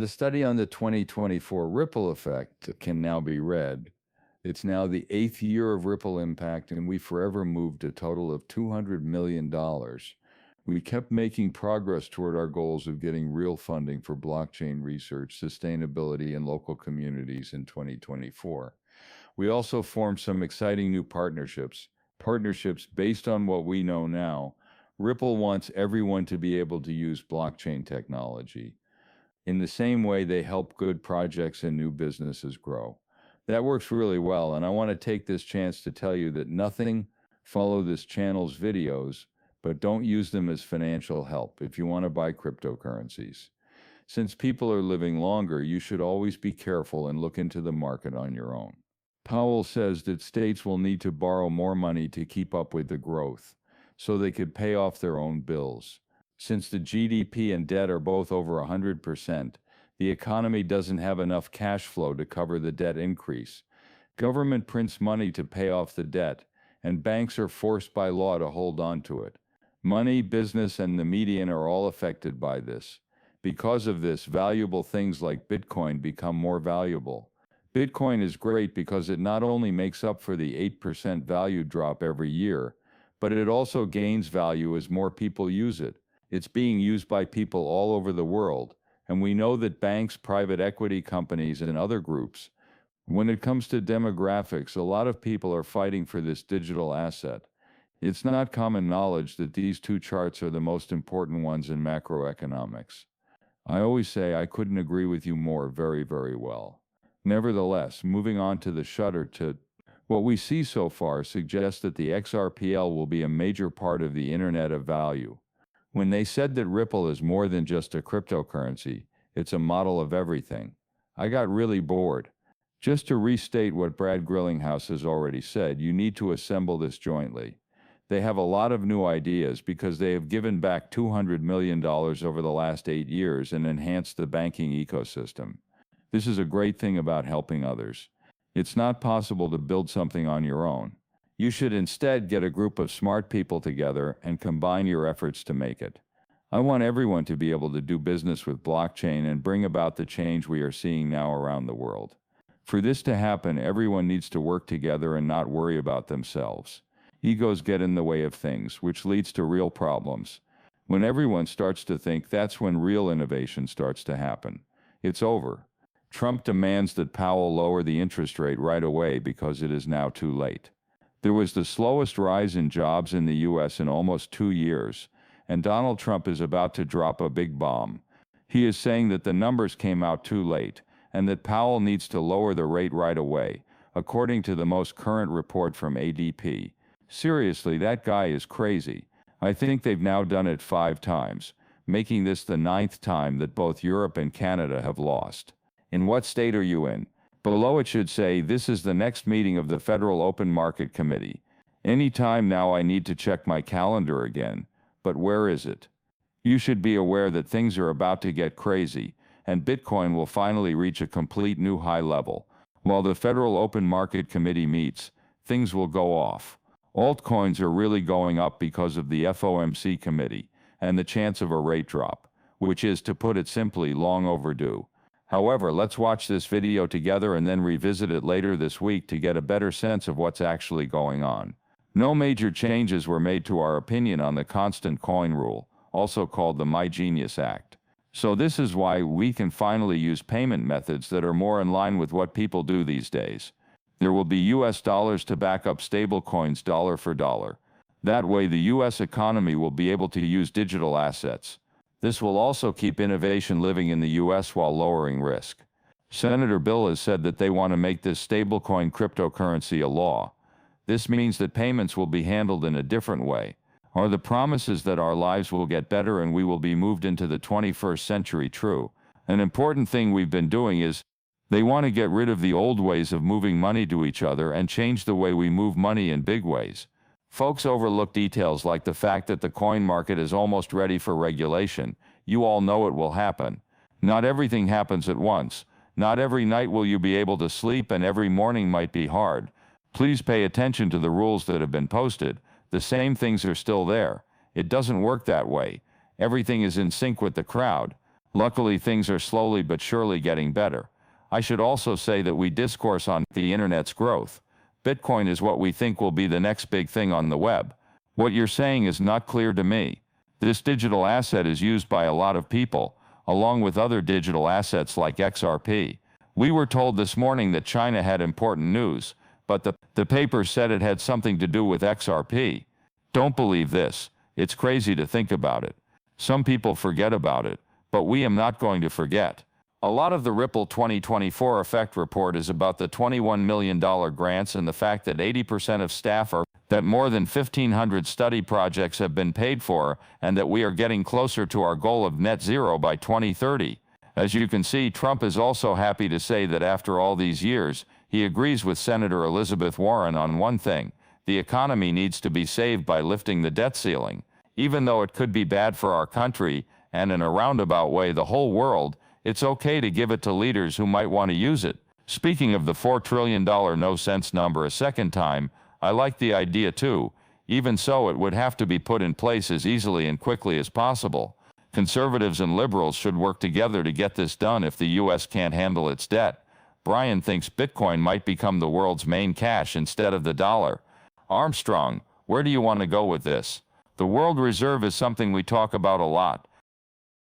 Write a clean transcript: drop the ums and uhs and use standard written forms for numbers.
The study on the 2024 ripple effect can now be read. It's now the 8th year of ripple impact, and we forever moved a total of $200 million. We kept making progress toward our goals of getting real funding for blockchain research, sustainability, and local communities in 2024. We also formed some exciting new partnerships based on what we know now. Ripple wants everyone to be able to use blockchain technology. In the same way, they help good projects and new businesses grow. That works really well, and I want to take this chance to tell you that nothing follow this channel's videos, but don't use them as financial help if you want to buy cryptocurrencies. Since people are living longer, you should always be careful and look into the market on your own. Powell says that states will need to borrow more money to keep up with the growth, so they could pay off their own bills. Since the GDP and debt are both over 100%, the economy doesn't have enough cash flow to cover the debt increase. Government prints money to pay off the debt, and banks are forced by law to hold on to it. Money, business, and the median are all affected by this. Because of this, valuable things like Bitcoin become more valuable. Bitcoin is great because it not only makes up for the 8% value drop every year, but it also gains value as more people use it. It's being used by people all over the world, and we know that banks, private equity companies, and other groups. When it comes to demographics, a lot of people are fighting for this digital asset. It's not common knowledge that these two charts are the most important ones in macroeconomics. I always say I couldn't agree with you more. Very, very well. Nevertheless, moving on to the shutter to what we see so far suggests that the XRPL will be a major part of the Internet of Value. When they said that Ripple is more than just a cryptocurrency, it's a model of everything, I got really bored. Just to restate what Brad Grillinghouse has already said, you need to assemble this jointly. They have a lot of new ideas because they have given back $200 million over the last 8 years and enhanced the banking ecosystem. This is a great thing about helping others. It's not possible to build something on your own. You should instead get a group of smart people together and combine your efforts to make it. I want everyone to be able to do business with blockchain and bring about the change we are seeing now around the world. For this to happen, everyone needs to work together and not worry about themselves. Egos get in the way of things, which leads to real problems. When everyone starts to think, that's when real innovation starts to happen. It's over. Trump demands that Powell lower the interest rate right away because it is now too late. There was the slowest rise in jobs in the U.S. in almost 2 years, and Donald Trump is about to drop a big bomb. He is saying that the numbers came out too late, and that Powell needs to lower the rate right away, according to the most current report from ADP. Seriously, that guy is crazy. I think they've now done it 5 times, making this the 9th time that both Europe and Canada have lost. In what state are you in? Below it should say, this is the next meeting of the Federal Open Market Committee. Any time now I need to check my calendar again, but where is it? You should be aware that things are about to get crazy, and Bitcoin will finally reach a complete new high level. While the Federal Open Market Committee meets, things will go off. Altcoins are really going up because of the FOMC committee, and the chance of a rate drop, which is, to put it simply, long overdue. However, let's watch this video together and then revisit it later this week to get a better sense of what's actually going on. No major changes were made to our opinion on the constant coin rule, also called the My Genius Act. So this is why we can finally use payment methods that are more in line with what people do these days. There will be US dollars to back up stablecoins dollar for dollar. That way the US economy will be able to use digital assets. This will also keep innovation living in the U.S. while lowering risk. Senator Bill has said that they want to make this stablecoin cryptocurrency a law. This means that payments will be handled in a different way. Are the promises that our lives will get better and we will be moved into the 21st century true? An important thing we've been doing is, they want to get rid of the old ways of moving money to each other and change the way we move money in big ways. Folks overlook details like the fact that the coin market is almost ready for regulation. You all know it will happen. Not everything happens at once. Not every night will you be able to sleep, and every morning might be hard. Please pay attention to the rules that have been posted. The same things are still there. It doesn't work that way. Everything is in sync with the crowd. Luckily, things are slowly but surely getting better. I should also say that we discourse on the internet's growth. Bitcoin is what we think will be the next big thing on the web. What you're saying is not clear to me. This digital asset is used by a lot of people, along with other digital assets like XRP. We were told this morning that China had important news, but the paper said it had something to do with XRP. Don't believe this. It's crazy to think about it. Some people forget about it, but we am not going to forget. A lot of the Ripple 2024 effect report is about the $21 million grants and the fact that 80% of staff are, that more than 1,500 study projects have been paid for, and that we are getting closer to our goal of net zero by 2030. As you can see, Trump is also happy to say that after all these years, he agrees with Senator Elizabeth Warren on one thing: the economy needs to be saved by lifting the debt ceiling. Even though it could be bad for our country, and in a roundabout way the whole world, it's okay to give it to leaders who might want to use it. Speaking of the $4 trillion no-sense number a second time, I like the idea too. Even so, it would have to be put in place as easily and quickly as possible. Conservatives and liberals should work together to get this done if the U.S. can't handle its debt. Brian thinks Bitcoin might become the world's main cash instead of the dollar. Armstrong, where do you want to go with this? The world reserve is something we talk about a lot.